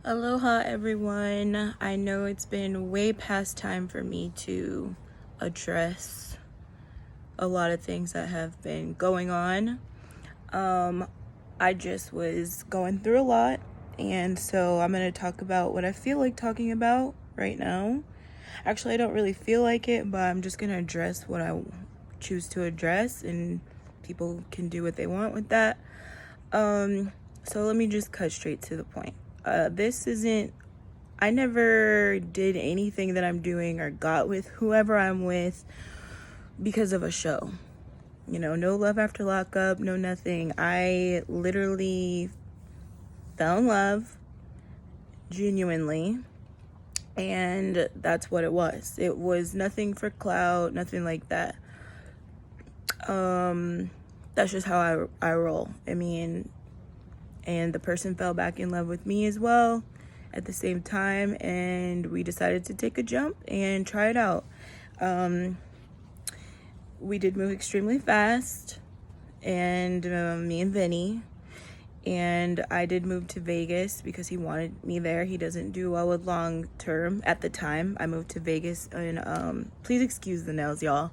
Aloha everyone. I know it's been way past time for me to address a lot of things that have been going on. I just was going through a lot, and so I'm going to talk about what I feel like talking about right now. Actually, I don't really feel like it, but I'm just going to address what I choose to address, and people can do what they want with that. So let me just cut straight to the point. I never did anything that I'm doing or got with whoever I'm with because of a show. You know, no love after lockup, no nothing. I literally fell in love genuinely, and that's what it was. It was nothing for clout, nothing like that. That's just how I roll. I mean, and the person fell back in love with me as well at the same time, and we decided to take a jump and try it out. We did move extremely fast, and me and Vinny, and I did move to Vegas because he wanted me there. He doesn't do well with long term. At the time I moved to Vegas, and please excuse the nails, y'all.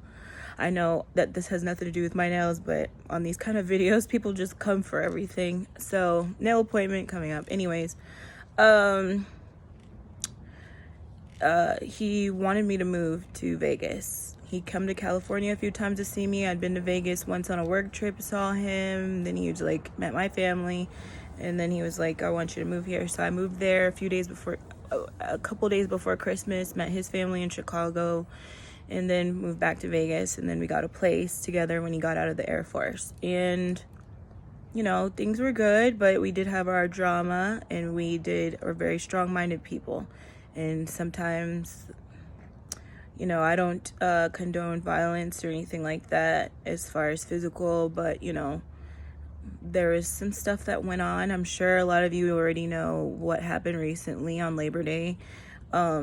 I know that this has nothing to do with my nails, but on these kind of videos people just come for everything. So nail appointment coming up. Anyways, he wanted me to move to Vegas. He'd come to California a few times to see me. I'd been to Vegas once on a work trip, saw him. Then he was like, met my family. And then he was like, I want you to move here. So I moved there a couple days before Christmas, met his family in Chicago, and then moved back to Vegas. And then we got a place together when he got out of the Air Force. And, you know, things were good, but we did have our drama, and we're very strong-minded people. And sometimes, you know, I don't condone violence or anything like that as far as physical, but, you know, there is some stuff that went on. I'm sure a lot of you already know what happened recently on Labor Day.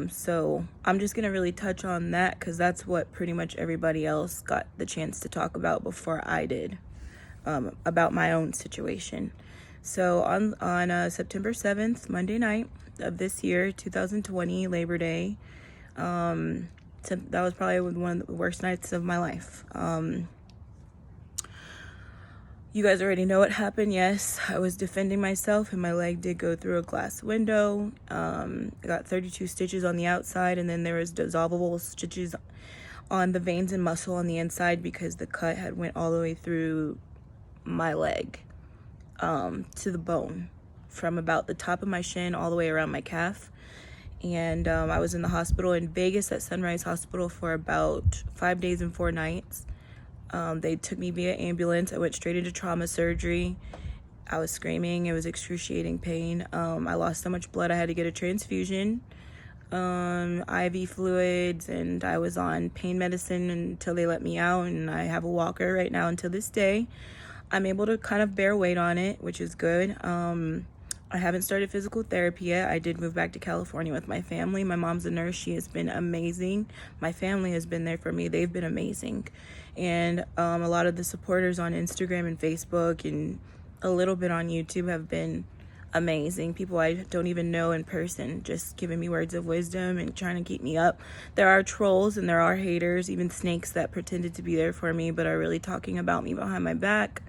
So I'm just going to really touch on that because that's what pretty much everybody else got the chance to talk about before I did, about my own situation. So on September 7th, Monday night of this year, 2020, Labor Day, that was probably one of the worst nights of my life. You guys already know what happened. Yes, I was defending myself, and my leg did go through a glass window. I got 32 stitches on the outside, and then there was dissolvable stitches on the veins and muscle on the inside because the cut had went all the way through my leg, to the bone, from about the top of my shin all the way around my calf. And I was in the hospital in Vegas at Sunrise Hospital for about 5 days and 4 nights. They took me via ambulance. I went straight into trauma surgery. I was screaming. It was excruciating pain. I lost so much blood I had to get a transfusion, IV fluids, and I was on pain medicine until they let me out, and I have a walker right now until this day. I'm able to kind of bear weight on it, which is good. I haven't started physical therapy yet. I did move back to California with my family. My mom's a nurse. She has been amazing. My family has been there for me. They've been amazing. And a lot of the supporters on Instagram and Facebook and a little bit on YouTube have been amazing. People I don't even know in person, just giving me words of wisdom and trying to keep me up. There are trolls and there are haters, even snakes that pretended to be there for me but are really talking about me behind my back,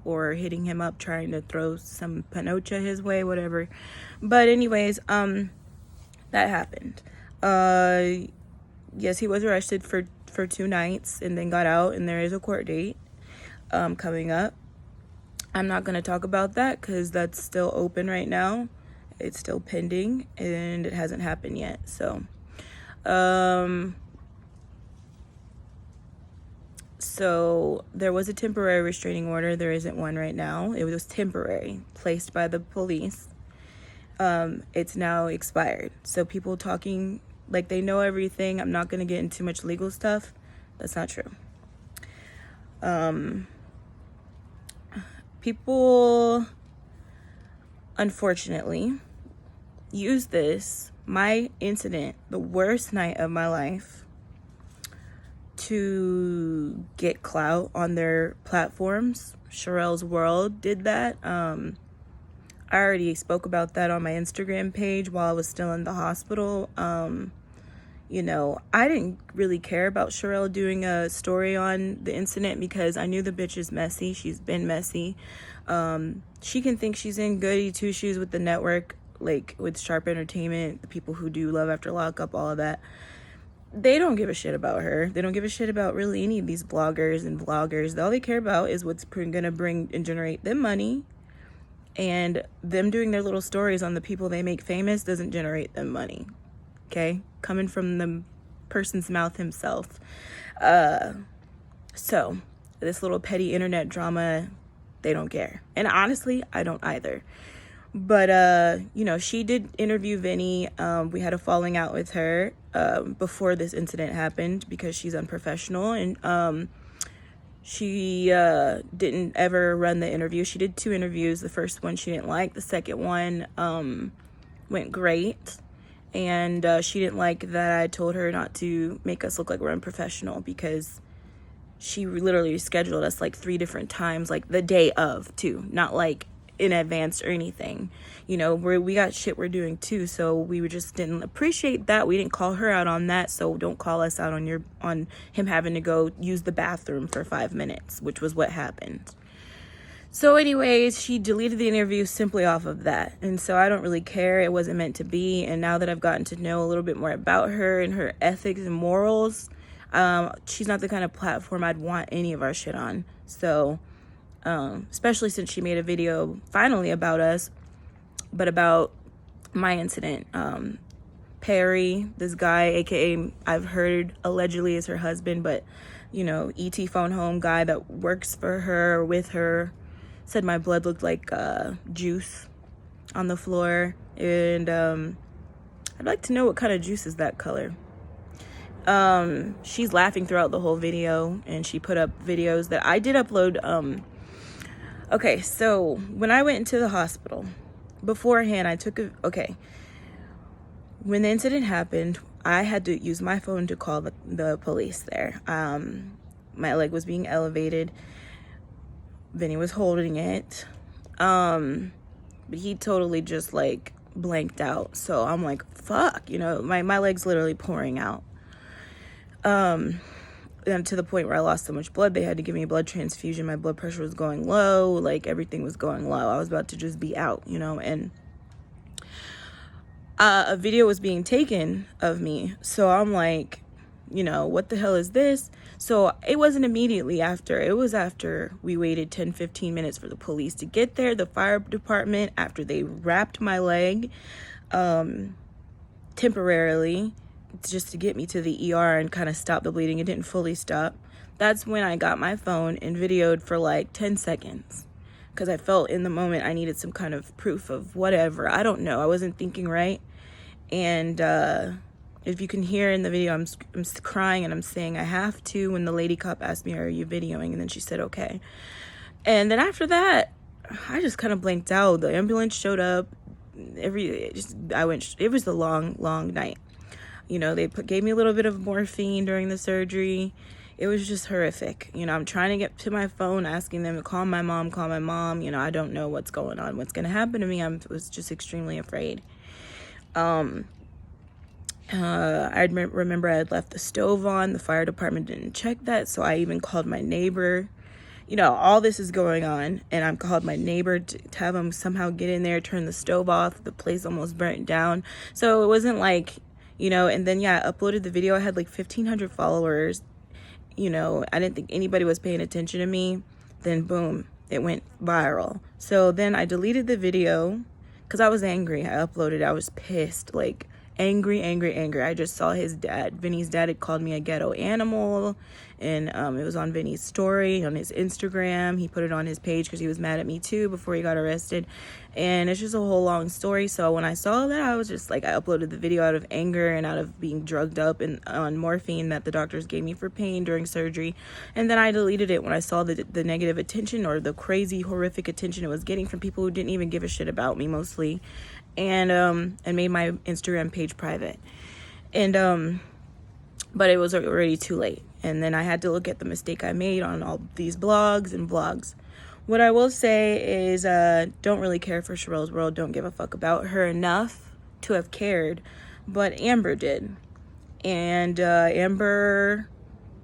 or hitting him up trying to throw some panocha his way, whatever. But anyways, that happened. Yes, he was arrested for 2 nights and then got out, and there is a court date coming up. I'm not going to talk about that because that's still open right now. It's still pending, and it hasn't happened yet. So there was a temporary restraining order. There isn't one right now. It was temporary, placed by the police. It's now expired. So people talking like they know everything. I'm not going to get into too much legal stuff. That's not true. People, unfortunately, use my incident, the worst night of my life, to get clout on their platforms. Sharrells World did that. I already spoke about that on my Instagram page while I was still in the hospital. You know, I didn't really care about Sharrell doing a story on the incident because I knew the bitch is messy. She's been messy. She can think she's in goody two shoes with the network, like with Sharp Entertainment, the people who do Love After Lockup, all of that. They don't give a shit about her. They don't give a shit about really any of these bloggers and vloggers. All they care about is what's gonna bring and generate them money. And them doing their little stories on the people they make famous doesn't generate them money. Okay? Coming from the person's mouth himself. So, this little petty internet drama, they don't care. And honestly, I don't either. But, you know, she did interview Vinny. We had a falling out with her before this incident happened because she's unprofessional. And she didn't ever run the interview. She did 2 interviews. The first one she didn't like. The second one went great. And she didn't like that I told her not to make us look like we're unprofessional because she literally scheduled us like 3 different times, like the day of too, not like in advance or anything. You know, we got shit we're doing too, so we just didn't appreciate that. We didn't call her out on that, so don't call us out on him having to go use the bathroom for 5 minutes, which was what happened. So anyways, she deleted the interview simply off of that. And so I don't really care. It wasn't meant to be. And now that I've gotten to know a little bit more about her and her ethics and morals, she's not the kind of platform I'd want any of our shit on. So, especially since she made a video finally about us, but about my incident. Perry, this guy, aka I've heard allegedly is her husband, but you know, ET phone home guy that works for her or with her, said my blood looked like juice on the floor. And I'd like to know what kind of juice is that color. She's laughing throughout the whole video, and she put up videos that I did upload. Okay, so when I went into the hospital, beforehand I took when the incident happened, I had to use my phone to call the police there. My leg was being elevated. Vinny was holding it. But he totally just like blanked out. So I'm like, fuck, you know, my leg's literally pouring out. And to the point where I lost so much blood, they had to give me a blood transfusion. My blood pressure was going low, like everything was going low. I was about to just be out, you know, and a video was being taken of me. So I'm like, you know, what the hell is this? So it wasn't immediately after. It was after we waited 10-15 minutes for the police to get there. The fire department, after they wrapped my leg temporarily, just to get me to the ER and kind of stop the bleeding. It didn't fully stop. That's when I got my phone and videoed for like 10 seconds. Because I felt in the moment I needed some kind of proof of whatever. I don't know. I wasn't thinking right. And if you can hear in the video, I'm crying and I'm saying I have to. When the lady cop asked me, are you videoing? And then she said, okay. And then after that, I just kind of blanked out. The ambulance showed up. It was a long, long night. You know, they gave me a little bit of morphine during the surgery. It was just horrific. You know, I'm trying to get to my phone, asking them to call my mom. You know, I don't know what's going on, what's going to happen to me. I was just extremely afraid. I remember I had left the stove on. The fire department didn't check that, so I even called my neighbor. You know, all this is going on, and I called my neighbor to have him somehow get in there, turn the stove off. The place almost burnt down. So it wasn't like, you know, and then, yeah, I uploaded the video. I had like 1,500 followers. You know, I didn't think anybody was paying attention to me. Then, boom, it went viral. So then I deleted the video because I was angry. I uploaded it. I was pissed, like angry. I just saw his dad. Vinny's dad had called me a ghetto animal. And it was on Vinny's story on his Instagram. He put it on his page because he was mad at me too before he got arrested. And it's just a whole long story. So when I saw that, I was just like, I uploaded the video out of anger and out of being drugged up and on morphine that the doctors gave me for pain during surgery. And then I deleted it when I saw the negative attention, or the crazy, horrific attention it was getting from people who didn't even give a shit about me mostly. And made my Instagram page private. And but it was already too late. And then I had to look at the mistake I made on all these blogs. What I will say is, don't really care for Sharrells World. Don't give a fuck about her enough to have cared, but Amber did. And Amber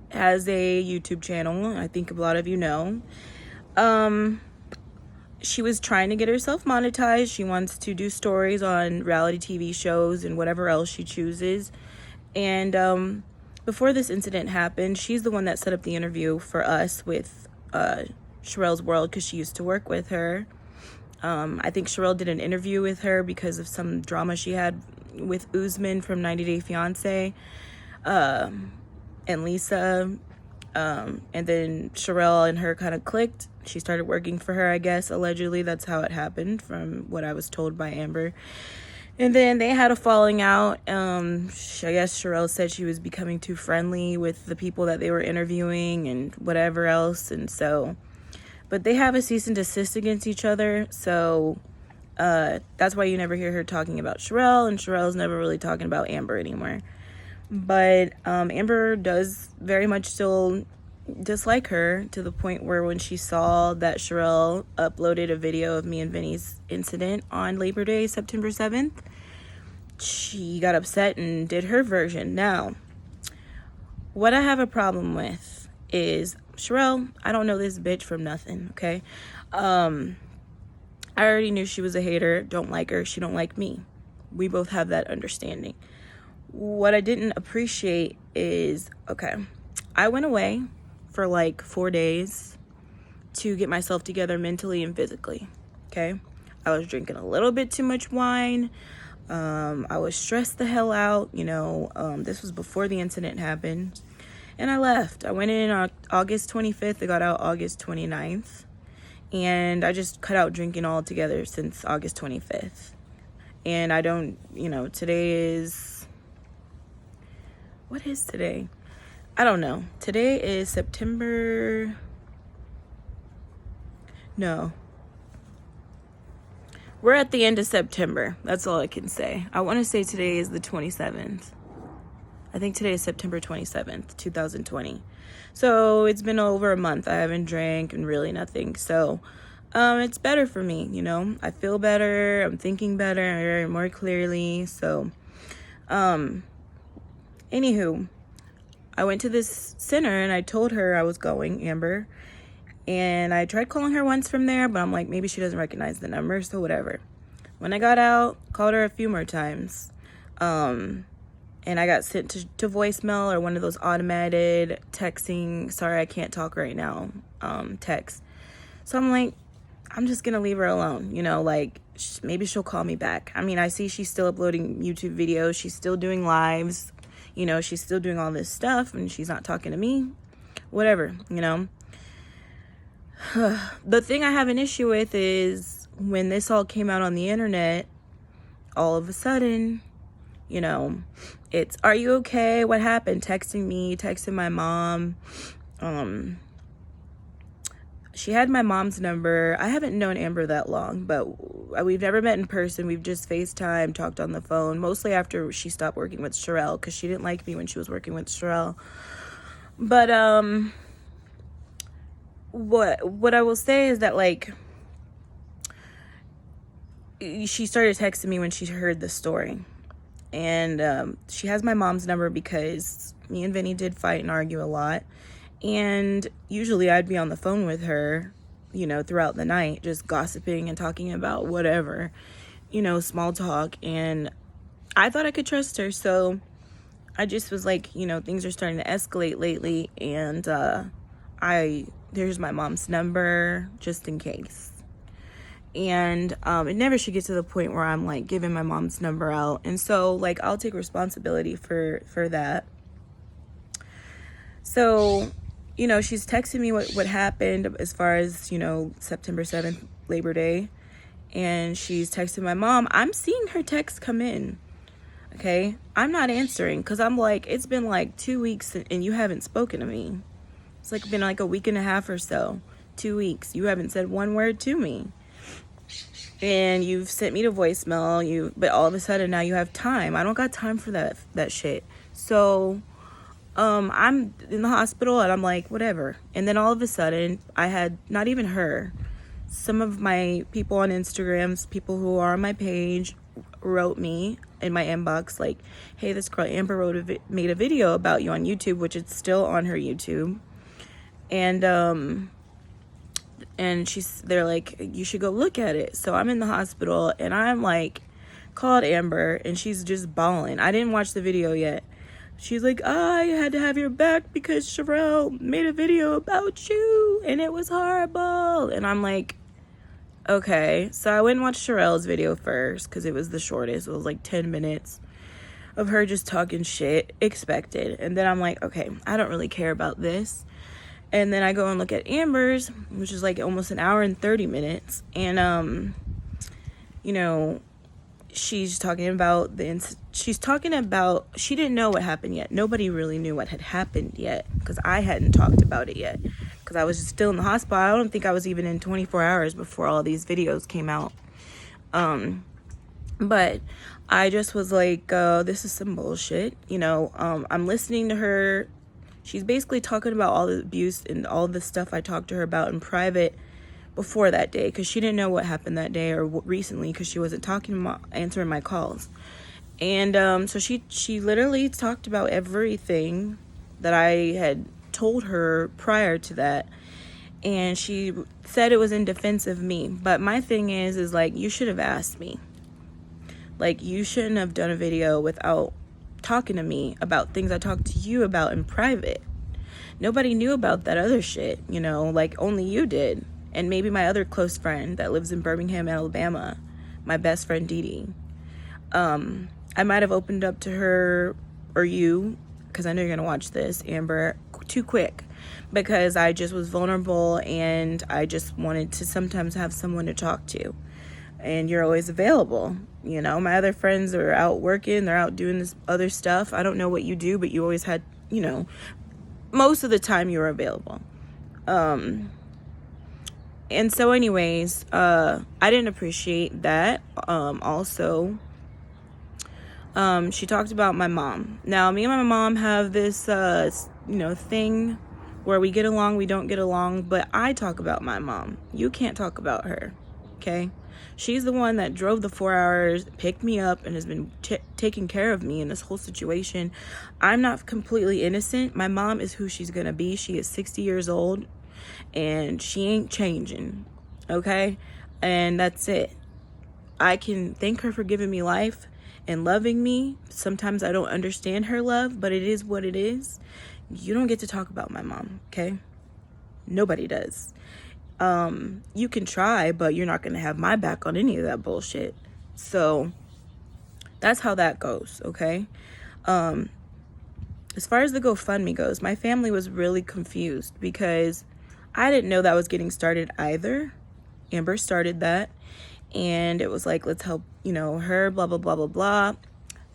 has a YouTube channel. I think a lot of you know. She was trying to get herself monetized. She wants to do stories on reality TV shows and whatever else she chooses. And before this incident happened, she's the one that set up the interview for us with Sharrells World, because she used to work with her. I think Sharrell did an interview with her because of some drama she had with Usman from 90 Day Fiance, and Lisa. And then Sharrell and her kind of clicked. She started working for her, I guess, allegedly. That's how it happened, from what I was told by Amber. And then they had a falling out. I guess Sharrell said she was becoming too friendly with the people that they were interviewing and whatever else. And so, but they have a cease and desist against each other. So that's why you never hear her talking about Sharrell, and Sharrell's never really talking about Amber anymore. But Amber does very much still dislike her, to the point where when she saw that Sharrell uploaded a video of me and Vinny's incident on Labor Day, September 7th, she got upset and did her version. Now, what I have a problem with is, Sharrell, I don't know this bitch from nothing, okay? I already knew she was a hater. Don't like her. She don't like me. We both have that understanding. What I didn't appreciate is, okay, I went away for like 4 days to get myself together mentally and physically, okay? I was drinking a little bit too much wine. I was stressed the hell out, this was before the incident happened. And I left. I went in on August 25th. I got out August 29th. And I just cut out drinking altogether since August 25th. And I don't, today is... What is today? I don't know. Today is September... No. We're at the end of September. That's all I can say. I want to say today is the 27th. I think today is September 27th, 2020. So it's been over a month. I haven't drank and really nothing. So it's better for me, I feel better. I'm thinking better, more clearly. So anywho, I went to this center and I told her I was going, Amber. And I tried calling her once from there, but I'm like, maybe she doesn't recognize the number, so whatever. When I got out, called her a few more times. And I got sent to voicemail, or one of those automated texting, sorry, I can't talk right now, text. So I'm like, I'm just going to leave her alone, maybe she'll call me back. I mean, I see she's still uploading YouTube videos. She's still doing lives. She's still doing all this stuff, and she's not talking to me. Whatever, The thing I have an issue with is when this all came out on the internet, all of a sudden, it's, are you okay? What happened? Texting me, texting my mom. She had my mom's number. I haven't known Amber that long, but we've never met in person. We've just FaceTime, talked on the phone, mostly after she stopped working with Sharrell, because she didn't like me when she was working with Sharrell. But what I will say is that, she started texting me when she heard the story. And she has my mom's number because me and Vinny did fight and argue a lot. And usually I'd be on the phone with her, throughout the night, just gossiping and talking about whatever, small talk. And I thought I could trust her. So I just was like, things are starting to escalate lately. And there's my mom's number just in case. And it never should get to the point where I'm like giving my mom's number out. And so I'll take responsibility for that. So, she's texting me what happened as far as, September 7th, Labor Day. And she's texting my mom. I'm seeing her text come in. Okay. I'm not answering because I'm like, it's been 2 weeks and you haven't spoken to me. It's been a week and a half or so. 2 weeks. You haven't said one word to me. And you've sent me to voicemail, but all of a sudden now you have time. I don't got time for that shit. So, I'm in the hospital and I'm like, whatever. And then all of a sudden, I had not even her. Some of my people on Instagrams, people who are on my page, wrote me in my inbox like, hey, this girl Amber made a video about you on YouTube, which it's still on her YouTube. And they're like, you should go look at it. So I'm in the hospital and I'm like, called Amber, and she's just bawling. I didn't watch the video yet. She's like, I had to have your back because Sharrell made a video about you and it was horrible. And I'm like, okay. So I went and watched Sharrell's video first because it was the shortest. It was like 10 minutes of her just talking shit, expected. And then I'm like, okay, I don't really care about this. And then I go and look at Amber's, which is like almost an hour and 30 minutes. And, you know, she's talking about she didn't know what happened yet. Nobody really knew what had happened yet because I hadn't talked about it yet because I was just still in the hospital. I don't think I was even in 24 hours before all these videos came out. But I just was like, this is some bullshit. You know, I'm listening to her. She's basically talking about all the abuse and all the stuff I talked to her about in private before that day, because she didn't know what happened that day or recently because she wasn't answering my calls. And so she literally talked about everything that I had told her prior to that, and she said it was in defense of me. But my thing is like, you should have asked me. Like, you shouldn't have done a video without talking to me about things I talked to you about in private. Nobody knew about that other shit, you know, like only you did. And maybe my other close friend that lives in Birmingham, Alabama, my best friend Dee Dee. I might have opened up to her or you, because I know you're going to watch this, Amber, too quick. Because I just was vulnerable and I just wanted to sometimes have someone to talk to. And you're always available. You know, my other friends are out working, they're out doing this other stuff. I don't know what you do, but you always had, you know, most of the time you were available. And so anyways, I didn't appreciate that. Also, she talked about my mom. Now, me and my mom have this, you know, thing where we get along, we don't get along, but I talk about my mom. You can't talk about her, okay? She's the one that drove the 4 hours, picked me up, and has been taking care of me in this whole situation. I'm not completely innocent. My mom is who she's gonna be. She is 60 years old. And she ain't changing, okay? And that's it. I can thank her for giving me life and loving me. Sometimes I don't understand her love, but it is what it is. You don't get to talk about my mom, okay? Nobody does. You can try, but you're not going to have my back on any of that bullshit. So that's how that goes, okay? As far as the GoFundMe goes, my family was really confused because I didn't know that was getting started either. Amber started that, and it was like, let's help, you know, her, blah, blah, blah, blah, blah.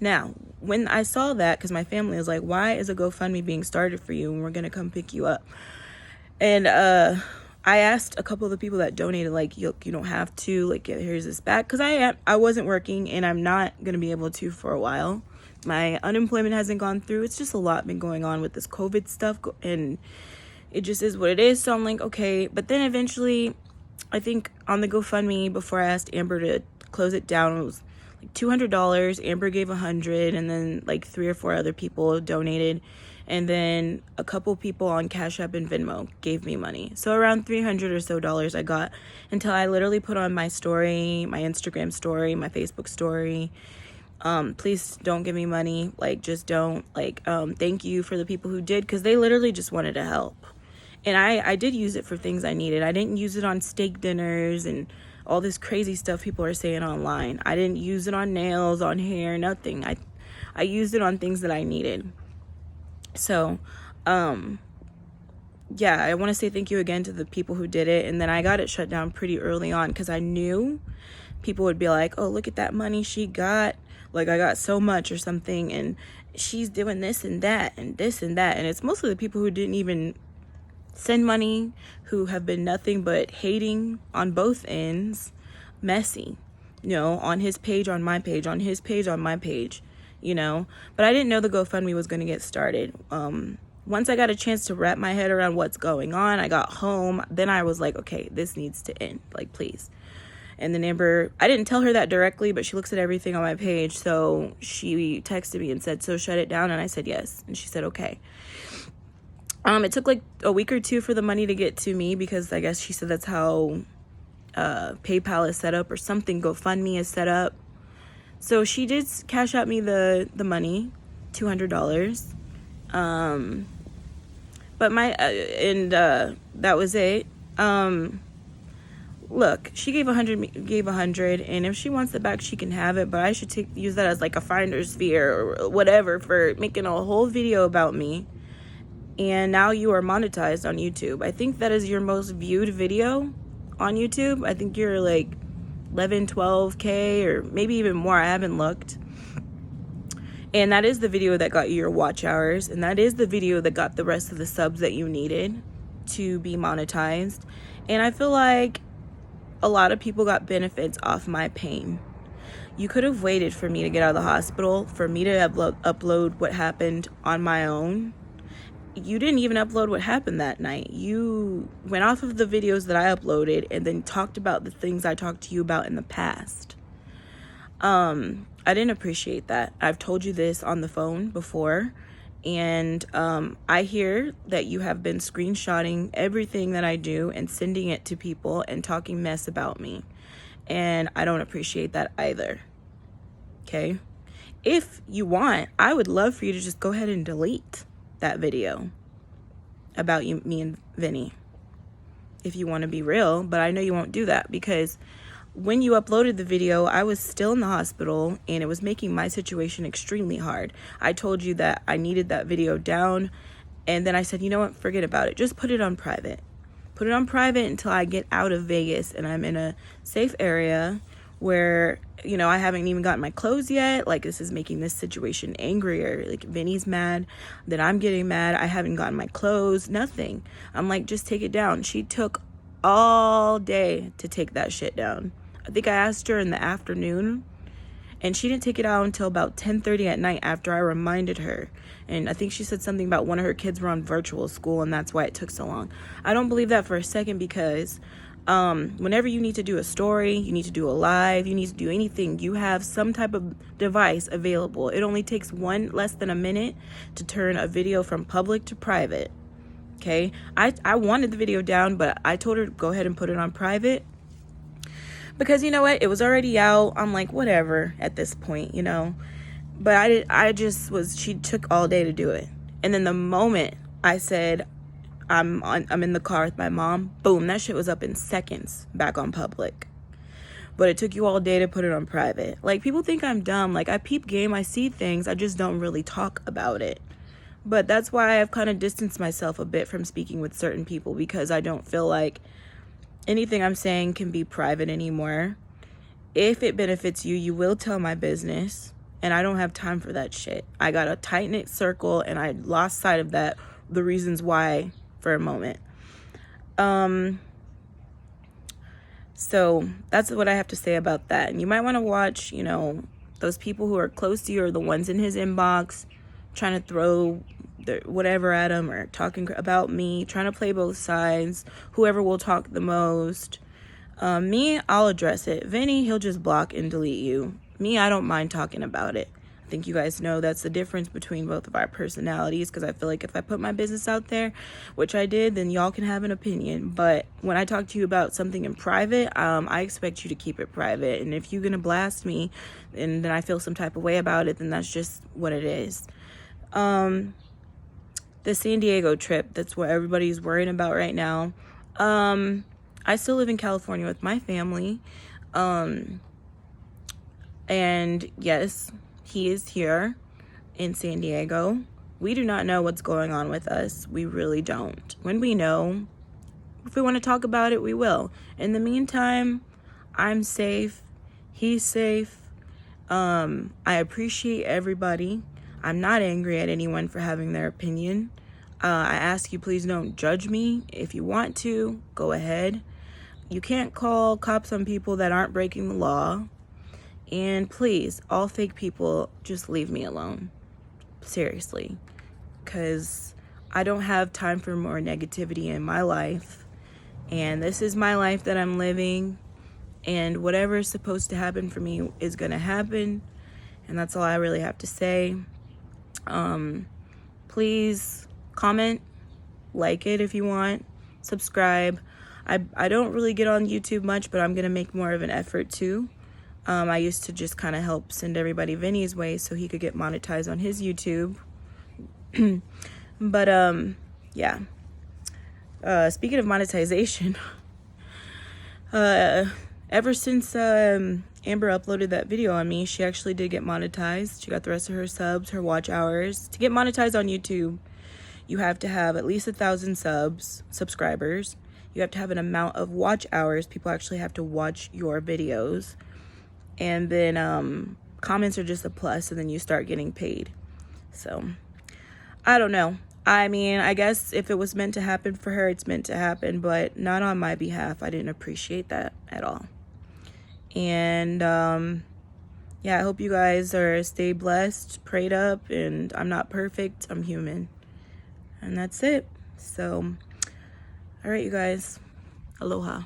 Now, when I saw that, because my family was like, why is a GoFundMe being started for you and we're going to come pick you up? And I asked a couple of the people that donated, like, you don't have to, like, here's this back. Because I wasn't working, and I'm not going to be able to for a while. My unemployment hasn't gone through. It's just a lot been going on with this COVID stuff, and it just is what it is. So I'm like, okay. But then eventually, I think on the GoFundMe, before I asked Amber to close it down, it was like $200. Amber gave $100, and then like 3 or 4 other people donated. And then a couple people on Cash App and Venmo gave me money. So around $300 or so I got, until I literally put on my story, my Instagram story, my Facebook story, please don't give me money. Like, just don't. Like, thank you for the people who did, because they literally just wanted to help. And I did use it for things I needed. I didn't use it on steak dinners and all this crazy stuff people are saying online. I didn't use it on nails, on hair, nothing. I used it on things that I needed. So, yeah, I want to say thank you again to the people who did it. And then I got it shut down pretty early on because I knew people would be like, oh, look at that money she got. Like, I got so much or something, and she's doing this and that and this and that. And it's mostly the people who didn't even send money, who have been nothing but hating on both ends, messy, you know, on his page, on my page, on his page, on my page, you know. But I didn't know the GoFundMe was going to get started. Once I got a chance to wrap my head around what's going on, I got home, then I was like, okay, this needs to end, like, please. And then Amber, I didn't tell her that directly, but she looks at everything on my page, so she texted me and said, so shut it down, and I said yes, and she said okay. It took like a week or two for the money to get to me, because I guess she said that's how PayPal is set up, or something, GoFundMe is set up. So she did cash out me the money, $200. But that was it. Look, she gave 100, and if she wants it back, she can have it, but I should use that as like a finder's fee or whatever for making a whole video about me. And now you are monetized on YouTube. I think that is your most viewed video on YouTube. I think you're like 11, 12K, or maybe even more. I haven't looked. And that is the video that got you your watch hours. And that is the video that got the rest of the subs that you needed to be monetized. And I feel like a lot of people got benefits off my pain. You could have waited for me to get out of the hospital, for me to upload what happened on my own. You didn't even upload what happened that night. You went off of the videos that I uploaded and then talked about the things I talked to you about in the past. I didn't appreciate that. I've told you this on the phone before, and I hear that you have been screenshotting everything that I do and sending it to people and talking mess about me, and I don't appreciate that either. Okay? If you want, I would love for you to just go ahead and delete that video about me and Vinny, if you want to be real, but I know you won't do that, because when you uploaded the video, I was still in the hospital, and it was making my situation extremely hard. I told you that I needed that video down, and then I said, you know what, forget about it. Just put it on private. Put it on private until I get out of Vegas and I'm in a safe area where, you know, I haven't even gotten my clothes yet. Like, this is making this situation angrier. Like, Vinny's mad, then I'm getting mad. I haven't gotten my clothes, nothing. I'm like, just take it down. She took all day to take that shit down. I think I asked her in the afternoon, and she didn't take it out until about 10:30 at night after I reminded her. And I think she said something about one of her kids were on virtual school, and that's why it took so long. I don't believe that for a second, because whenever you need to do a story, you need to do a live, you need to do anything, you have some type of device available. It only takes less than a minute to turn a video from public to private. Okay? I wanted the video down, but I told her to go ahead and put it on private. Because you know what? It was already out. I'm like, whatever at this point, you know. But she took all day to do it. And then the moment I said, I'm in the car with my mom, boom, that shit was up in seconds, back on public. But it took you all day to put it on private. Like, people think I'm dumb. Like, I peep game, I see things, I just don't really talk about it. But that's why I've kind of distanced myself a bit from speaking with certain people, because I don't feel like anything I'm saying can be private anymore. If it benefits you, you will tell my business, and I don't have time for that shit. I got a tight-knit circle, and I lost sight of that, the reasons why, for a moment. So that's what I have to say about that. And you might want to watch, you know, those people who are close to you, or the ones in his inbox trying to throw whatever at him, or talking about me, trying to play both sides, whoever will talk the most. Me, I'll address it. Vinny, he'll just block and delete you. Me, I don't mind talking about it. I think you guys know that's the difference between both of our personalities, because I feel like if I put my business out there, which I did, then y'all can have an opinion. But when I talk to you about something in private, I expect you to keep it private. And if you're gonna blast me, and then I feel some type of way about it, then that's just what it is. The San Diego trip, that's what everybody's worrying about right now. I still live in California with my family. And yes, he is here in San Diego. We do not know what's going on with us. We really don't. When we know, if we want to talk about it, we will. In the meantime, I'm safe. He's safe. I appreciate everybody. I'm not angry at anyone for having their opinion. I ask you, please don't judge me. If you want to, go ahead. You can't call cops on people that aren't breaking the law. And please, all fake people, just leave me alone. Seriously. Because I don't have time for more negativity in my life. And this is my life that I'm living. And whatever is supposed to happen for me is going to happen. And that's all I really have to say. Please comment, like it if you want, subscribe. I don't really get on YouTube much, but I'm going to make more of an effort too. I used to just kind of help send everybody Vinny's way so he could get monetized on his YouTube. But yeah. Speaking of monetization, ever since Amber uploaded that video on me, she actually did get monetized. She got the rest of her subs, her watch hours. To get monetized on YouTube, you have to have at least 1,000 subscribers. You have to have an amount of watch hours. People actually have to watch your videos. And then comments are just a plus, and then you start getting paid. So I don't know. I mean, I guess if it was meant to happen for her, it's meant to happen, but not on my behalf. I didn't appreciate that at all. And yeah, I hope you guys stay blessed, prayed up, and I'm not perfect. I'm human. And that's it. So, all right, you guys. Aloha.